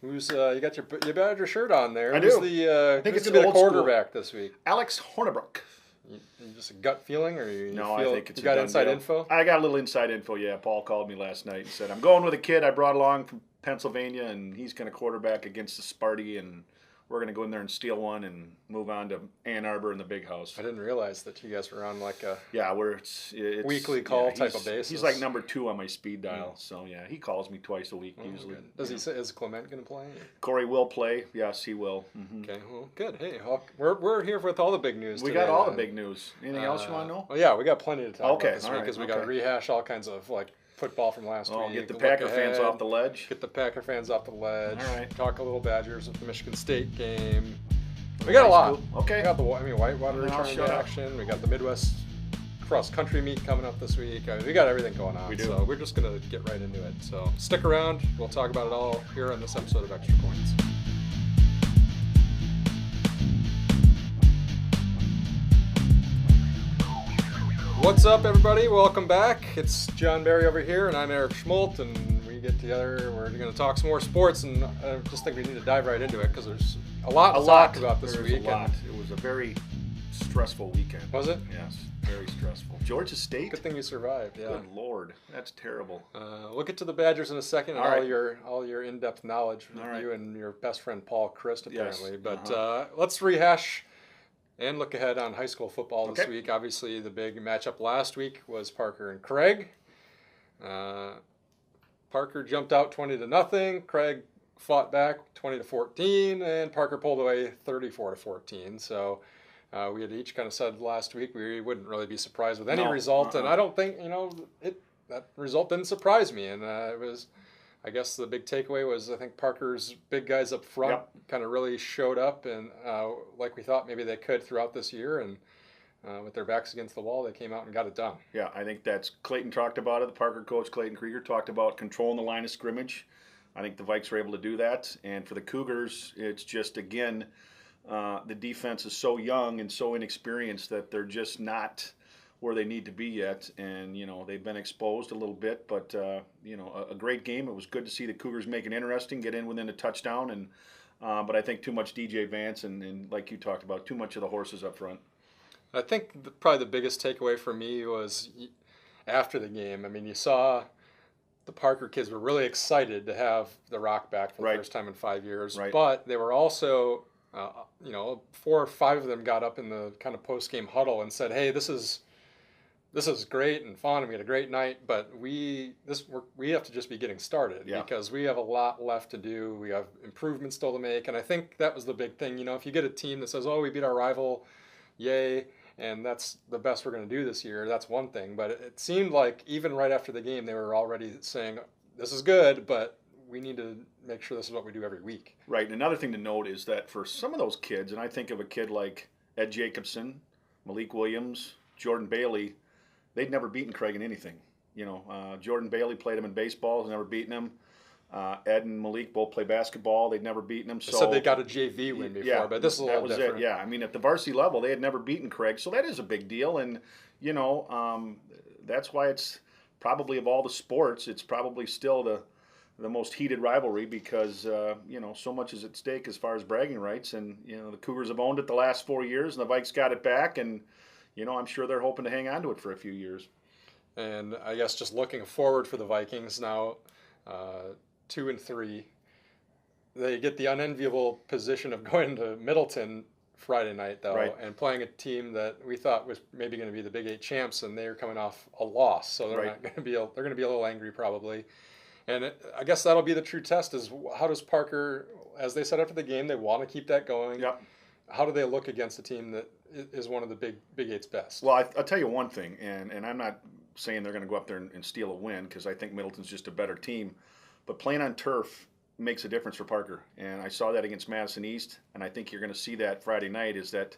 Who's you got your Badger shirt on there? I Who's do. The I think who's it's gonna be the old school. quarterback this week? Alex Hornibrook. You just a gut feeling, or you No, feel I think it's you got a done inside deal. info? I got a little inside info, yeah. Paul called me last night and said, I'm going with a kid I brought along from Pennsylvania, and he's going to quarterback against the Sparty, and we're going to go in there and steal one and move on to Ann Arbor in the big house. I didn't realize that you guys were on like a It's weekly call yeah, type of basis. He's like number 2 on my speed dial, so yeah, he calls me twice a week usually. Good. Does he say is Clement going to play? Corey will play. Yes, he will. Mm-hmm. Okay, well, good. Hey, we're here with all the big news. We today, got all then. the big news. Anything else you want to know? Well, yeah, we got plenty to talk Okay, about this all week right, because we got to okay. rehash all kinds of like football from last Oh, week. get the look Packer fans ahead, off the ledge. Get the Packer fans off the ledge. All right. Talk a little Badgers with the Michigan State game. We got a lot. Okay. We got the Whitewater Then I'll returning shut to up. action. We got the Midwest cross country meet coming up this week. I mean, we got everything going on. We do. So we're just gonna get right into it. So stick around. We'll talk about it all here on this episode of Extra Points. What's up, everybody? Welcome back. It's John Barry over here, and I'm Eric Schmoltz, and we get together. We're going to talk some more sports, and I just think we need to dive right into it because there's a lot to talk about this There's week. A lot. It was a very stressful weekend. Was it? Yes, very stressful. Georgia State. Good thing you survived. Yeah. Good Lord, that's terrible. We'll get to the Badgers in a second, and All right. all your in-depth knowledge with All right. you and your best friend Paul Christ, Yes. apparently. But let's rehash and look ahead on high school football this Okay. week. Obviously, the big matchup last week was Parker and Craig. Parker jumped out 20-0. Craig fought back 20-14, and Parker pulled away 34-14. So we had each kind of said last week we wouldn't really be surprised with any No, result, and uh-uh. I don't think that result didn't surprise me. And it was, I guess, the big takeaway was I think Parker's big guys up front Yep. kind of really showed up, and like we thought maybe they could throughout this year, and with their backs against the wall, they came out and got it done. Yeah, I think that's Clayton talked about it. The Parker coach, Clayton Krieger, talked about controlling the line of scrimmage. I think the Vikes were able to do that. And for the Cougars, it's just, again, the defense is so young and so inexperienced that they're just not where they need to be yet. And, they've been exposed a little bit. But, a great game. It was good to see the Cougars make it interesting, get in within a touchdown. And but I think too much DJ Vance and like you talked about, too much of the horses up front. I think probably the biggest takeaway for me was after the game. I mean, you saw the Parker kids were really excited to have the Rock back for the Right. first time in 5 years, Right. but they were also, 4 or 5 of them got up in the kind of post-game huddle and said, "Hey, this is great and fun, and we had a great night, but we have to just be getting started because we have a lot left to do. We have improvements still to make," and I think that was the big thing. If you get a team that says, "Oh, we beat our rival, yay," and that's the best we're going to do this year, that's one thing. But it seemed like even right after the game, they were already saying, "This is good, but we need to make sure this is what we do every week." Right. And another thing to note is that for some of those kids, and I think of a kid like Ed Jacobson, Malik Williams, Jordan Bailey, they'd never beaten Craig in anything. Jordan Bailey played him in baseball, has never beaten him. Ed and Malik both play basketball. They'd never beaten him. They said they got a JV win before, but this is a little different. Yeah, I mean, at the varsity level, they had never beaten Craig, so that is a big deal. And, that's why it's probably of all the sports, it's probably still the most heated rivalry because, so much is at stake as far as bragging rights. And, the Cougars have owned it the last 4 years, and the Vikes got it back. And, I'm sure they're hoping to hang on to it for a few years. And I guess just looking forward for the Vikings now, 2-3, they get the unenviable position of going to Middleton Friday night, though, Right. and playing a team that we thought was maybe going to be the Big 8 champs, and they're coming off a loss, so they're Right. not going to be. They're going to be a little angry probably, and I guess that'll be the true test: is how does Parker, as they said after the game, they want to keep that going. Yep. How do they look against a team that is one of the Big 8's best? Well, I'll tell you one thing, and I'm not saying they're going to go up there and steal a win because I think Middleton's just a better team. But playing on turf makes a difference for Parker. And I saw that against Madison East, and I think you're going to see that Friday night is that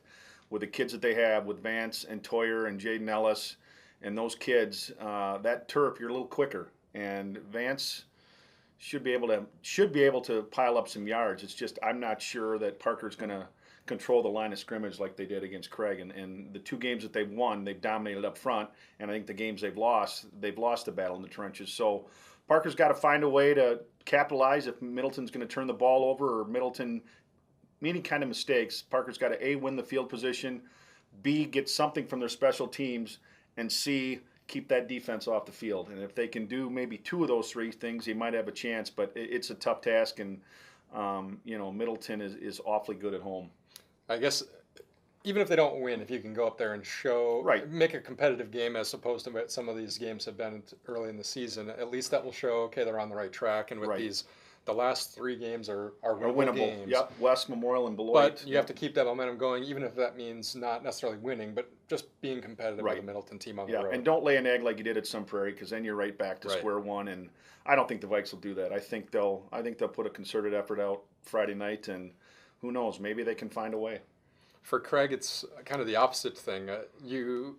with the kids that they have, with Vance and Toyer and Jaden Ellis and those kids, that turf, you're a little quicker. And Vance should be able to pile up some yards. It's just I'm not sure that Parker's going to control the line of scrimmage like they did against Craig. And the 2 games that they've won, they've dominated up front. And I think the games they've lost the battle in the trenches. So Parker's got to find a way to capitalize if Middleton's going to turn the ball over or Middleton, any kind of mistakes. Parker's got to A, win the field position, B, get something from their special teams, and C, keep that defense off the field. And if they can do maybe 2 of those 3 things, they might have a chance. But it's a tough task, and Middleton is awfully good at home. I guess even if they don't win, if you can go up there and show, Right. make a competitive game as opposed to what some of these games have been early in the season, at least that will show, okay, they're on the right track. And with Right. the last 3 games are winnable games. Yep, West, Memorial, and Beloit. But you have to keep that momentum going, even if that means not necessarily winning, but just being competitive Right. with the Middleton team on the road. And don't lay an egg like you did at Sun Prairie, because then you're right back to Right. square one. And I don't think the Vikes will do that. I think they'll put a concerted effort out Friday night, and who knows, maybe they can find a way. For Craig, it's kind of the opposite thing. You're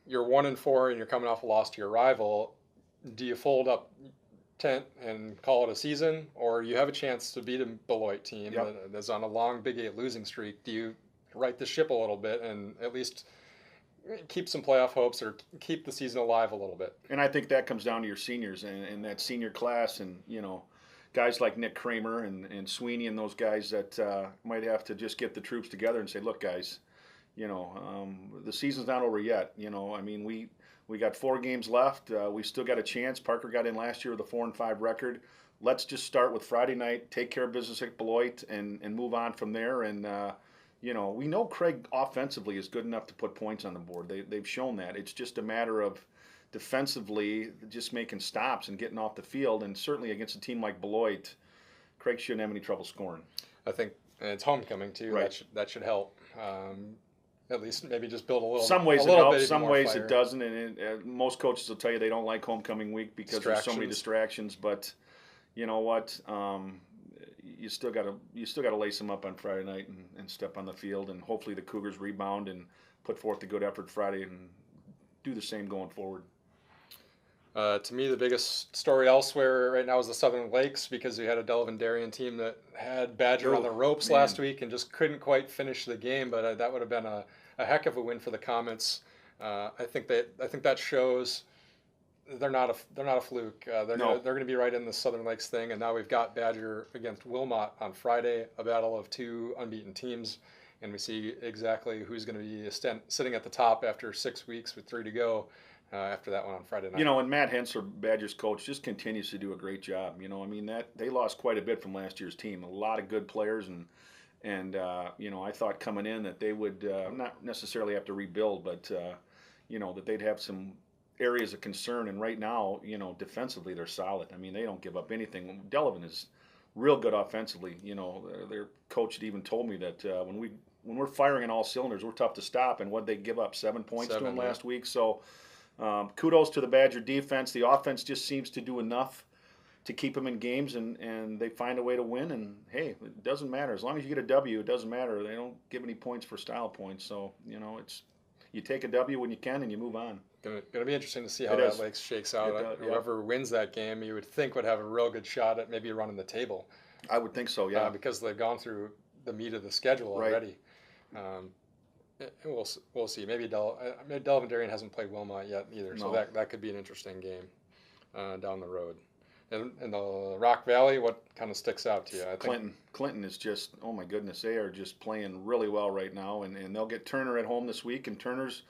1-4 and you're coming off a loss to your rival. Do you fold up tent and call it a season, or you have a chance to beat a Beloit team that's on a long Big 8 losing streak? Do you right the ship a little bit and at least keep some playoff hopes or keep the season alive a little bit? And I think that comes down to your seniors and that senior class, and guys like Nick Kramer and Sweeney and those guys that might have to just get the troops together and say, look, guys, the season's not over yet. I mean, we got 4 games left. We still got a chance. Parker got in last year with a 4-5 record. Let's just start with Friday night, take care of business at Beloit, and move on from there. And, we know Craig offensively is good enough to put points on the board. They've shown that. It's just a matter of defensively just making stops and getting off the field. And certainly against a team like Beloit, Craig shouldn't have any trouble scoring. I think it's homecoming, too. Right. That should help. At least maybe just build a little. Some ways a it little helps, bit some more ways fire. it doesn't, and most coaches will tell you they don't like homecoming week because there's so many distractions. But you know what? You still got to lace them up on Friday night and step on the field, and hopefully the Cougars rebound and put forth a good effort Friday and do the same going forward. To me, the biggest story elsewhere right now is the Southern Lakes, because we had a Delavan Darien team that had Badger on the ropes last week and just couldn't quite finish the game. But that would have been a heck of a win for the Comets. I think that shows they're not a fluke. They're going to be right in the Southern Lakes thing. And now we've got Badger against Wilmot on Friday, a battle of 2 unbeaten teams, and we see exactly who's going to be sitting at the top after 6 weeks with 3 to go. After that one on Friday night. And Matt Hensler, Badgers coach, just continues to do a great job. I mean, that they lost quite a bit from last year's team. A lot of good players, and I thought coming in that they would not necessarily have to rebuild, but that they'd have some areas of concern. And right now, defensively they're solid. I mean, they don't give up anything. Delavan is real good offensively. Their coach had even told me that when we're firing on all cylinders, we're tough to stop. And what they give up 7 points to them last week. So. Kudos to the Badger defense. The offense just seems to do enough to keep them in games, and they find a way to win. And, hey, it doesn't matter. As long as you get a W, it doesn't matter. They don't give any points for style points. So, you take a W when you can and you move on. Going to be interesting to see how that Lakes shakes out. Whoever wins that game, you would think would have a real good shot at maybe running the table. I would think so, yeah. Because they've gone through the meat of the schedule already. We'll see. Maybe Delavan Darien hasn't played Wilmot yet either, so that could be an interesting game down the road. And in the Rock Valley, what kind of sticks out to you? I think Clinton is just, oh my goodness, they are just playing really well right now, and they'll get Turner at home this week, and Turner's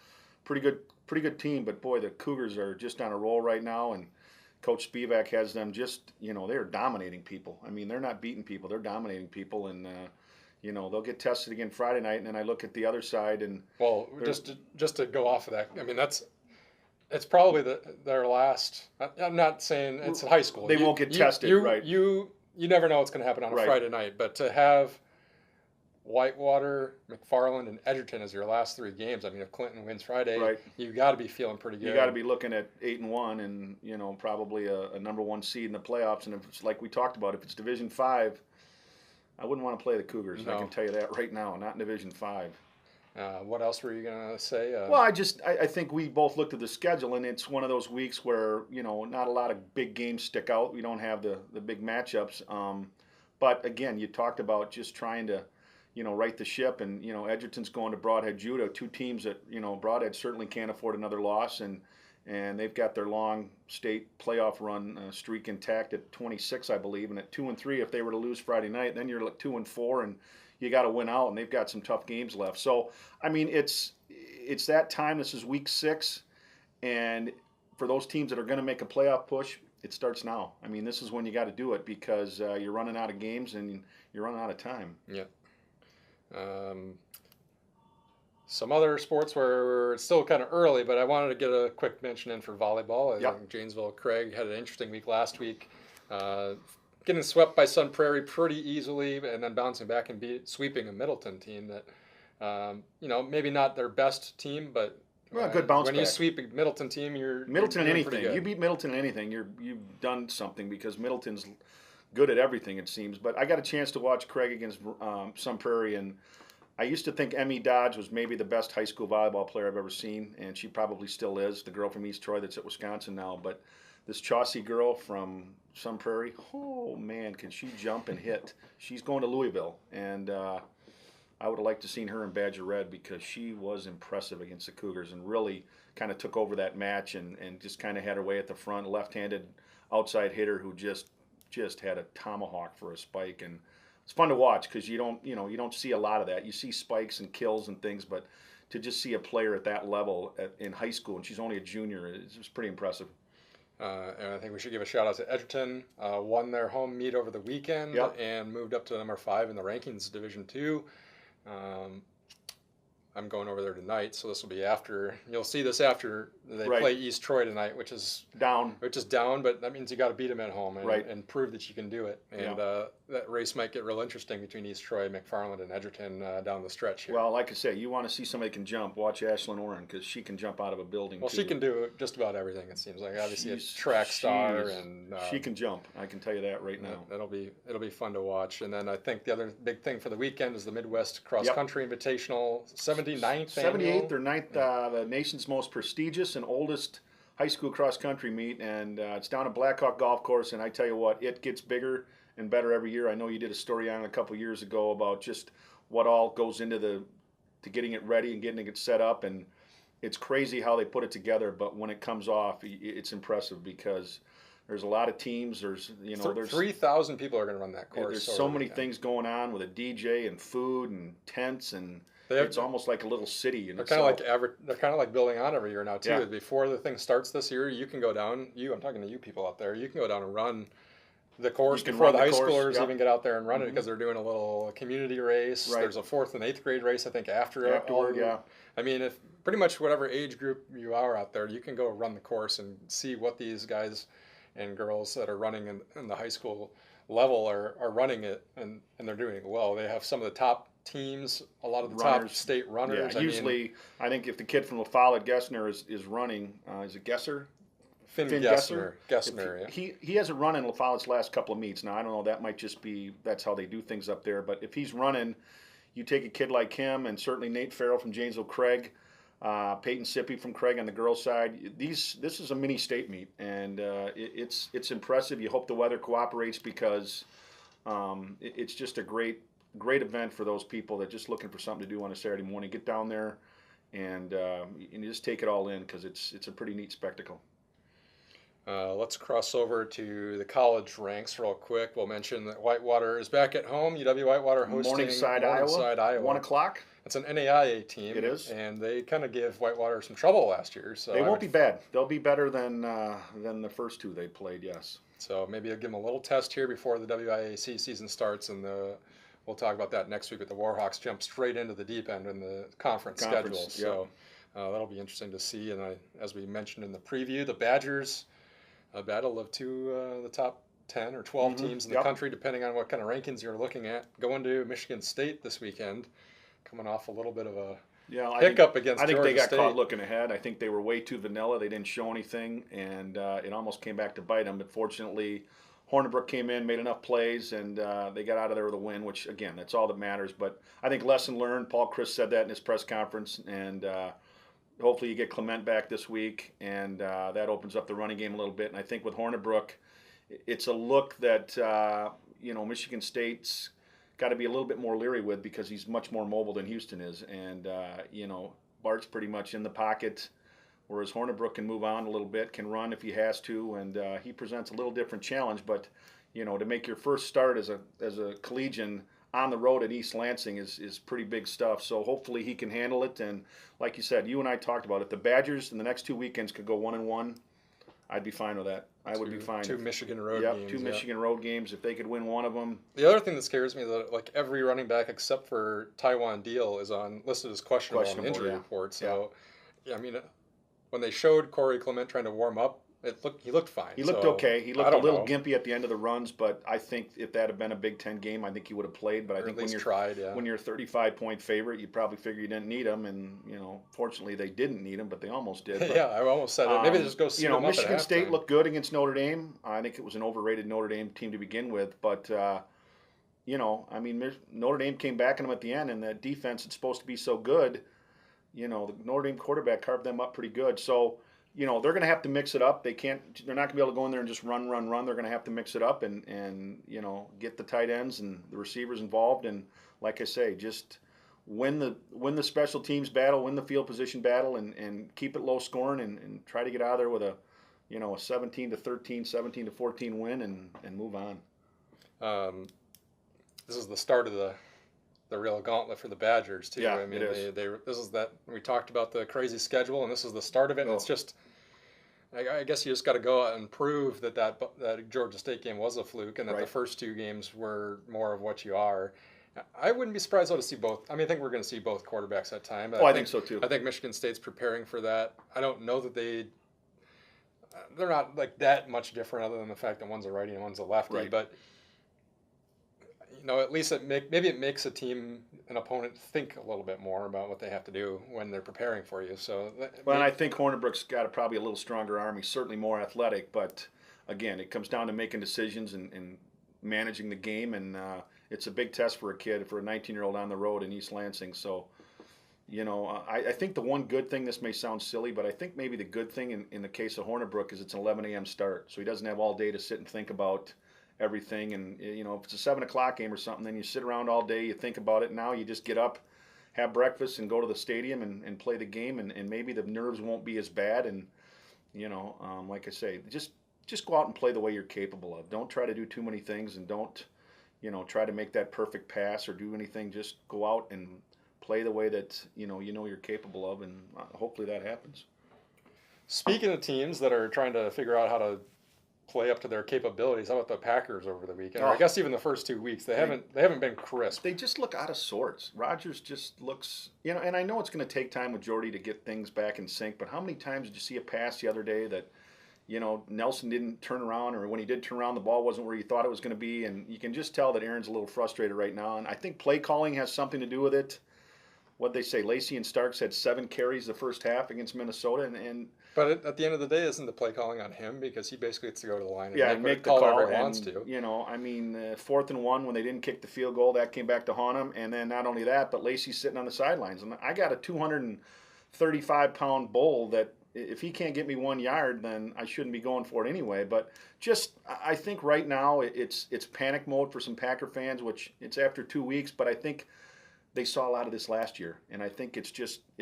pretty good team, but boy, the Cougars are just on a roll right now, and Coach Spivak has them just, they're dominating people. I mean, they're not beating people, they're dominating people, and they'll get tested again Friday night, and then I look at the other side, and just to go off of that, I mean it's probably their last. I'm not saying it's high school. They won't get tested, right? You never know what's going to happen on a Friday night, but to have Whitewater, McFarland, and Edgerton as your last 3 games, I mean, if Clinton wins Friday, you got to be feeling pretty good. You got to be looking at 8-1, and probably a number 1 seed in the playoffs. And if it's like we talked about, if it's Division 5. I wouldn't want to play the Cougars. No. I can tell you that right now. Not in Division 5. What else were you going to say? Well, I think we both looked at the schedule, and it's one of those weeks where not a lot of big games stick out. We don't have the big matchups. But again, you talked about just trying to right the ship, and Edgerton's going to Broadhead Judo, 2 teams that Broadhead certainly can't afford another loss, and and they've got their long state playoff run streak intact at 26, I believe, and at 2-3, if they were to lose Friday night, then you're like 2-4, and you got to win out, and they've got some tough games left. So, I mean, it's that time. This is week 6, and for those teams that are going to make a playoff push, it starts now. I mean, this is when you got to do it because you're running out of games and you're running out of time. Yeah. Some other sports where it's still kind of early, but I wanted to get a quick mention in for volleyball. I think Janesville Craig had an interesting week last week, getting swept by Sun Prairie pretty easily, and then bouncing back and sweeping a Middleton team that, maybe not their best team, but good bounce when back. You sweep a Middleton team, you're Middleton in anything. You beat Middleton in anything, you've done something because Middleton's good at everything, it seems. But I got a chance to watch Craig against Sun Prairie, and I used to think Emmy Dodge was maybe the best high school volleyball player I've ever seen, and she probably still is, the girl from East Troy that's at Wisconsin now. But this Chauncey girl from Sun Prairie, oh man, can she jump and hit. She's going to Louisville, and I would have liked to seen her in Badger Red because she was impressive against the Cougars and really kind of took over that match and just kind of had her way at the front, left-handed outside hitter who just had a tomahawk for a spike. And it's fun to watch because you don't see a lot of that. You see spikes and kills and things, but to just see a player at that level in high school, and she's only a junior, it's pretty impressive. And I think we should give a shout out to Edgerton. Won their home meet over the weekend and moved up to number 5 in the rankings, Division 2. I'm going over there tonight, so this will be after. You'll see this after they play East Troy tonight, which is down. But that means you got to beat them at home and prove that you can do it. And that race might get real interesting between East Troy, McFarland, and Edgerton down the stretch here. Well, like I say, you want to see somebody can jump. Watch Ashlyn Oren because she can jump out of a building. Well, she can do just about everything. It seems like obviously a track star, and she can jump. I can tell you that right now. It'll be fun to watch. And then I think the other big thing for the weekend is the Midwest Cross Country Invitational, 78th or 9th, the nation's most prestigious and oldest high school cross country meet, and it's down at Blackhawk Golf Course. And I tell you what, it gets bigger and better every year. I know you did a story on it a couple years ago about just what all goes into to getting it ready and getting it set up, and it's crazy how they put it together. But when it comes off, it's impressive because there's a lot of teams. There's 3,000 people are going to run that course. There's so many things going on with a DJ and food and tents and. It's almost like a little city. They're kind of like building on every year now too. Yeah. Before the thing starts this year, you can go down. I'm talking to you people out there. You can go down and run the course before the high schoolers even get out there and run it because they're doing a little community race. Right. There's a 4th and 8th grade race I think afterward. Yeah. I mean, if pretty much whatever age group you are out there, you can go run the course and see what these guys and girls that are running in the high school level are running it, and they're doing it well. They have some of the top teams, a lot of the top state runners. Yeah, I think if the kid from La Follette, Gessner, is running, is it Gesser? Finn Gessner. Gessner, He hasn't run in La Follette's last couple of meets. Now, I don't know, that might just be, that's how they do things up there. But if he's running, you take a kid like him, and certainly Nate Farrell from Janesville Craig, Peyton Sippy from Craig on the girls' side. This is a mini state meet, and it's impressive. You hope the weather cooperates because it's just a great event for those people that are just looking for something to do on a Saturday morning. Get down there and you just take it all in because it's a pretty neat spectacle. Let's cross over to the college ranks real quick. We'll mention that Whitewater is back at home. UW-Whitewater hosting Morningside, Iowa. 1 o'clock. It's an NAIA team. It is. And they kind of gave Whitewater some trouble last year. So they won't be bad. They'll be better than the first 2 they played, yes. So maybe I'll give them a little test here before the WIAC season starts, and we'll talk about that next week. But the Warhawks jump straight into the deep end in the conference schedule. Yep. So that'll be interesting to see. And as we mentioned in the preview, the Badgers, a battle of the top 10 or 12 teams in the country, depending on what kind of rankings you're looking at. Going to Michigan State this weekend, coming off a little bit of a hiccup against Georgia State. I think they got caught looking ahead. I think they were way too vanilla. They didn't show anything, and it almost came back to bite them. But fortunately, Hornibrook came in, made enough plays, and they got out of there with a win, which, again, that's all that matters. But I think lesson learned. Paul Chris said that in his press conference, and hopefully you get Clement back this week, and that opens up the running game a little bit. And I think with Hornibrook, it's a look that Michigan State's got to be a little bit more leery with because he's much more mobile than Houston is. And Bart's pretty much in the pocket, whereas Hornibrook can move on a little bit, can run if he has to, and he presents a little different challenge. But to make your first start as a collegian on the road at East Lansing is pretty big stuff. So hopefully he can handle it. And like you said, you and I talked about it. The Badgers in the next 2 weekends could go 1-1. I'd be fine with that. I would be fine. Two Michigan road yep, games. Two Michigan road games. If they could win one of them. The other thing that scares me is that like every running back except for Taiwan Deal is listed as questionable on the injury report. So, I mean, when they showed Corey Clement trying to warm up, he looked fine. He looked okay. He looked a little gimpy at the end of the runs, but I think if that had been a Big Ten game, I think he would have played. But I think when you're a 35-point favorite, you probably figure you didn't need him, and fortunately they didn't need him, but they almost did. But, yeah, I almost said it. Maybe they just go see him up Michigan at State halftime. looked good against Notre Dame. I think it was an overrated Notre Dame team to begin with, but Notre Dame came back on them at the end, and that defense that's supposed to be so good, the Notre Dame quarterback carved them up pretty good. So. They're going to have to mix it up. They're not going to be able to go in there and just run. They're going to have to mix it up and get the tight ends and the receivers involved. And like I say, just win the special teams battle, win the field position battle, and keep it low scoring and try to get out of there with a 17-13, 17-14 win and move on. This is the start of the real gauntlet for the Badgers too. Yeah, I mean, it is. This is that we talked about the crazy schedule, and this is the start of it. And it's just, I guess you just got to go out and prove that Georgia State game was a fluke, and that the first 2 games were more of what you are. I wouldn't be surprised to see both. I think we're going to see both quarterbacks at time. I think so too. I think Michigan State's preparing for that. I don't know that they're not like that much different, other than the fact that one's a righty and one's a lefty, right. But. At least maybe it makes an opponent think a little bit more about what they have to do when they're preparing for you. So, and I think Hornibrook's got probably a little stronger arm. He's certainly more athletic, but again, it comes down to making decisions and managing the game, and it's a big test for a 19-year-old on the road in East Lansing. So, I think the one good thing, this may sound silly, but I think maybe the good thing in the case of Hornibrook is it's an 11 a.m. start, so he doesn't have all day to sit and think about everything. And if it's a 7 o'clock game or something, then you sit around all day, you think about it. Now you just get up, have breakfast, and go to the stadium and play the game, and maybe the nerves won't be as bad. And like I say, just go out and play the way you're capable of. Don't try to do too many things, and don't try to make that perfect pass or do anything. Just go out and play the way that you're capable of, and hopefully that happens. Speaking of teams that are trying to figure out how to play up to their capabilities, how about the Packers over the weekend? Or I guess even the first 2 weeks, they haven't been crisp. They just look out of sorts. Rodgers just looks, and I know it's going to take time with Jordy to get things back in sync, but how many times did you see a pass the other day that, Nelson didn't turn around, or when he did turn around, the ball wasn't where you thought it was going to be, and you can just tell that Aaron's a little frustrated right now, and I think play calling has something to do with it. What'd they say? Lacey and Starks had 7 carries the first half against Minnesota, But at the end of the day, isn't the play calling on him, because he basically gets to go to the line and make the call call whatever he wants to. 4th and 1 when they didn't kick the field goal, that came back to haunt him. And then not only that, but Lacey's sitting on the sidelines. And I got a 235-pound bull that if he can't get me 1 yard, then I shouldn't be going for it anyway. But I think right now it's panic mode for some Packer fans, which it's after 2 weeks, but I think they saw a lot of this last year, and I think it's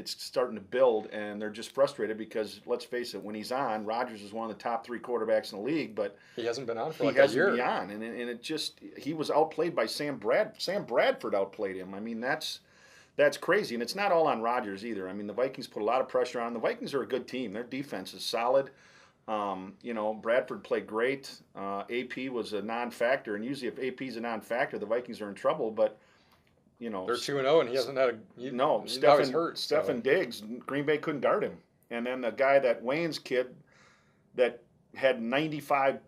starting to build, and they're just frustrated because, let's face it, when he's on, Rodgers is one of the top 3 quarterbacks in the league, but he hasn't been on for like a year. He hasn't been on, and it just, he was outplayed by Sam Bradford outplayed him. I mean, that's crazy, and it's not all on Rodgers either. I mean, the Vikings put a lot of pressure on. The Vikings are a good team. Their defense is solid. Bradford played great. AP was a non-factor, and usually if AP is a non-factor, the Vikings are in trouble, but they're 2-0, and he hasn't had Stephen hurt. Stephen Diggs, Green Bay couldn't guard him, and then the guy, that Wayne's kid, that had 95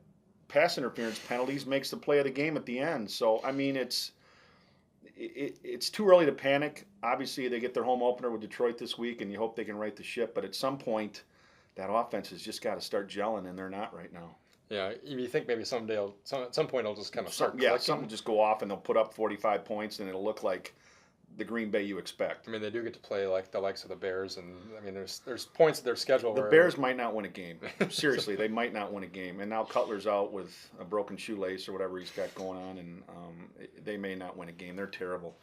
pass interference penalties, makes the play of the game at the end. So I mean, it's too early to panic. Obviously, they get their home opener with Detroit this week, and you hope they can right the ship. But at some point, that offense has just got to start gelling, and they're not right now. Yeah, you think maybe someday, at some point, it'll just kind of start clicking. Yeah, something will just go off, and they'll put up 45 points, and it'll look like the Green Bay you expect. I mean, they do get to play like the likes of the Bears, and I mean, there's points in their schedule. The Bears might not win a game. Seriously, they might not win a game. And now Cutler's out with a broken shoelace or whatever he's got going on, and they may not win a game. They're terrible.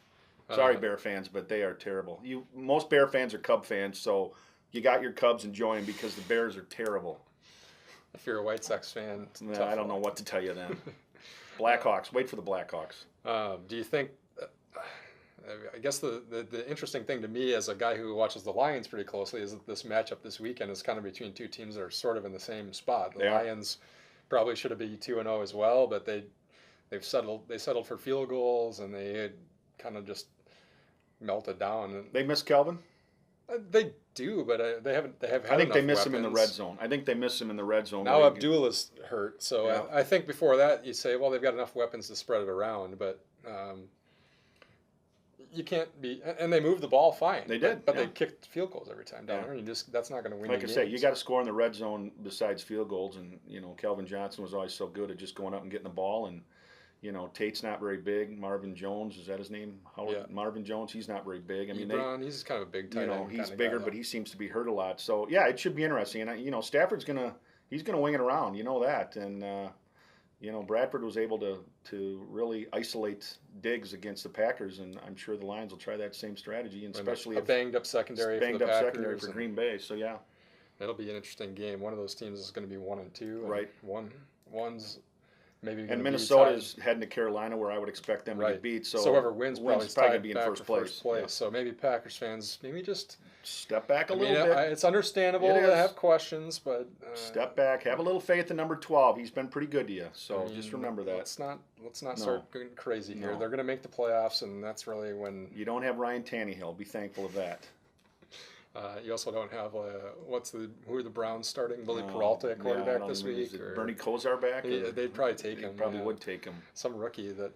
Sorry, Bear fans, but they are terrible. Most Bear fans are Cub fans, so you got your Cubs enjoying because the Bears are terrible. If you're a White Sox fan, I don't know what to tell you then. Blackhawks. Wait for the Blackhawks. Do you think? I guess the interesting thing to me as a guy who watches the Lions pretty closely is that this matchup this weekend is kind of between two teams that are sort of in the same spot. The Lions probably should have been 2-0 as well, but they settled for field goals and they had kind of just melted down. They miss Kelvin? They do, but they haven't. They have. Had I think they miss weapons. him in the red zone. I think they miss him in the red zone. Now Abdul is hurt, so Yeah. I think before that you say, well, they've got enough weapons to spread it around, but you can't be. And they moved the ball fine. They did, but yeah. they kicked field goals every time down there. And that's not going to win. Like I games. say, you got to score in the red zone besides field goals, and Kelvin Johnson was always so good at just going up and getting the ball, and Tate's not very big. Marvin Jones, is that his name? Marvin Jones, he's not very big. I mean, he's kind of a big tight end. He's bigger, but he seems to be hurt a lot. So yeah, it should be interesting. And Stafford's gonna wing it around. You know that, and Bradford was able to really isolate Diggs against the Packers, and I'm sure the Lions will try that same strategy, and especially a banged up secondary for Green Bay. So yeah, that'll be an interesting game. One of those teams is going to be 1-2, right? One's maybe. And Minnesota's heading to Carolina, where I would expect them to get beat. So whoever wins probably going to be in first place. Yeah. So maybe Packers fans just step back a little bit. It's understandable to have questions, but step back. Have a little faith in number 12. He's been pretty good to you. So just remember that. Let's not start going crazy here. They're going to make the playoffs, and that's really when you don't have Ryan Tannehill. Be thankful of that. You also don't have who are the Browns starting? Billy Peralta at quarterback this week? Or Bernie Kosar back? They'd probably take him. Probably would take him. Some rookie that.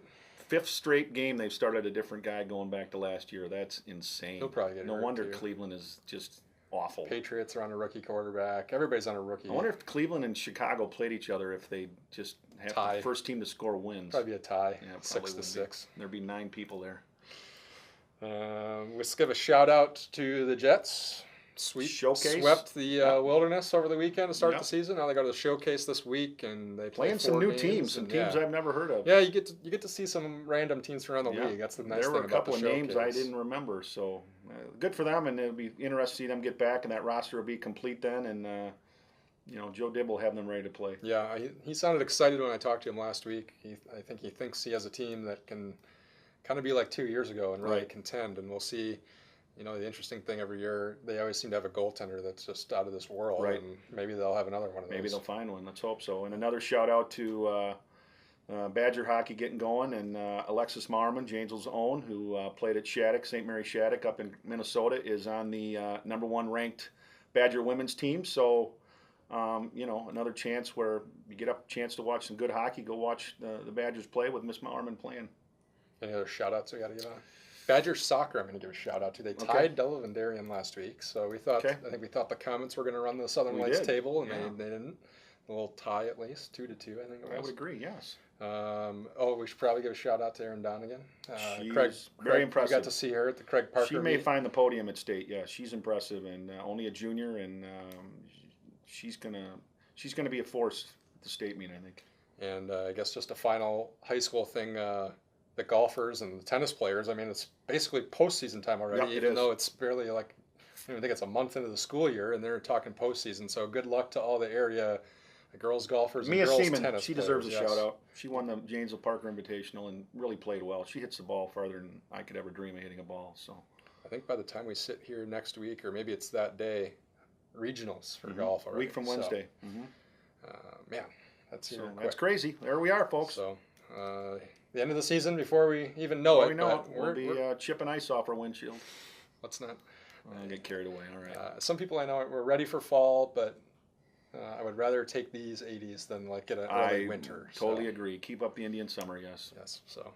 5th straight game they've started a different guy going back to last year. That's insane. He'll probably get no hurt wonder too. Cleveland is just awful. Patriots are on a rookie quarterback. Everybody's on a rookie. I wonder if Cleveland and Chicago played each other, if they just have the first team to score wins. Probably be a tie. Yeah, 6-6. There'd be 9 people there. Let's give a shout out to the Jets. Swept the Wilderness over the weekend to start the season. Now they go to the Showcase this week, and they play some new teams, some teams I've never heard of. Yeah, you get to see some random teams around the league. That's the nice thing about the Showcase. There were a couple of names I didn't remember, so good for them, and it'll be interesting to see them get back, and that roster will be complete then, and Joe Dibb will have them ready to play. Yeah, he sounded excited when I talked to him last week. I think he thinks he has a team that can kind of be like 2 years ago and really contend, and we'll see. The interesting thing every year, they always seem to have a goaltender that's just out of this world. Right. And maybe they'll have another one of those. Maybe they'll find one. Let's hope so. And another shout out to Badger hockey getting going, and Alexis Marmon, Janesville's own, who played at Shattuck, St. Mary Shattuck up in Minnesota, is on the number 1 ranked Badger women's team. So, another chance where you get a chance to watch some good hockey. Go watch the Badgers play with Miss Marmon playing. Any other shout outs we got to give on? Badger soccer, I'm going to give a shout out to. They tied Delavan Darien last week, so we thought. I think we thought the Comets were going to run the Southern Lights table, and they didn't. A little tie at least, 2-2, I think it was. I would agree. Yes. We should probably give a shout out to Erin Donegan. She's very impressive. We got to see her at the Craig Parker. She may find the podium at state. Yeah, she's impressive, and only a junior, and she's gonna be a force at the state meet, I think. And I guess just a final high school thing. The golfers and the tennis players, I mean, it's basically postseason time already, even though it's barely I think it's a month into the school year, and they're talking postseason. So good luck to all the area girls golfers and girls Seaman, tennis she deserves a shout out. She won the Janesville Parker Invitational and really played well. She hits the ball farther than I could ever dream of hitting a ball. So I think by the time we sit here next week, or maybe it's that day, regionals for golf already. Week from Wednesday. Man, that's that's crazy. There we are, folks. So the end of the season before we even know it. We'll be chipping ice off our windshield. Let's not get carried away. All right. Some people I know we're ready for fall, but I would rather take these 80s than get an early winter. Totally agree. Keep up the Indian summer, yes. Yes. So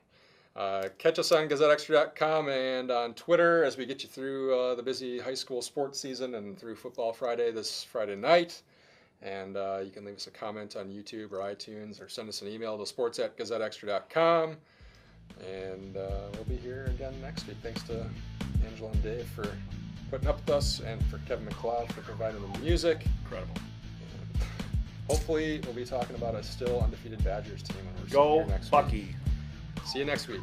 catch us on GazetteXtra.com and on Twitter as we get you through the busy high school sports season and through Football Friday this Friday night. And you can leave us a comment on YouTube or iTunes or send us an email to sports@gazetteextra.com. And we'll be here again next week. Thanks to Angela and Dave for putting up with us, and for Kevin McLeod for providing the music. Incredible. And hopefully we'll be talking about a still undefeated Badgers team when we're Go here next Bucky. week. See you next week.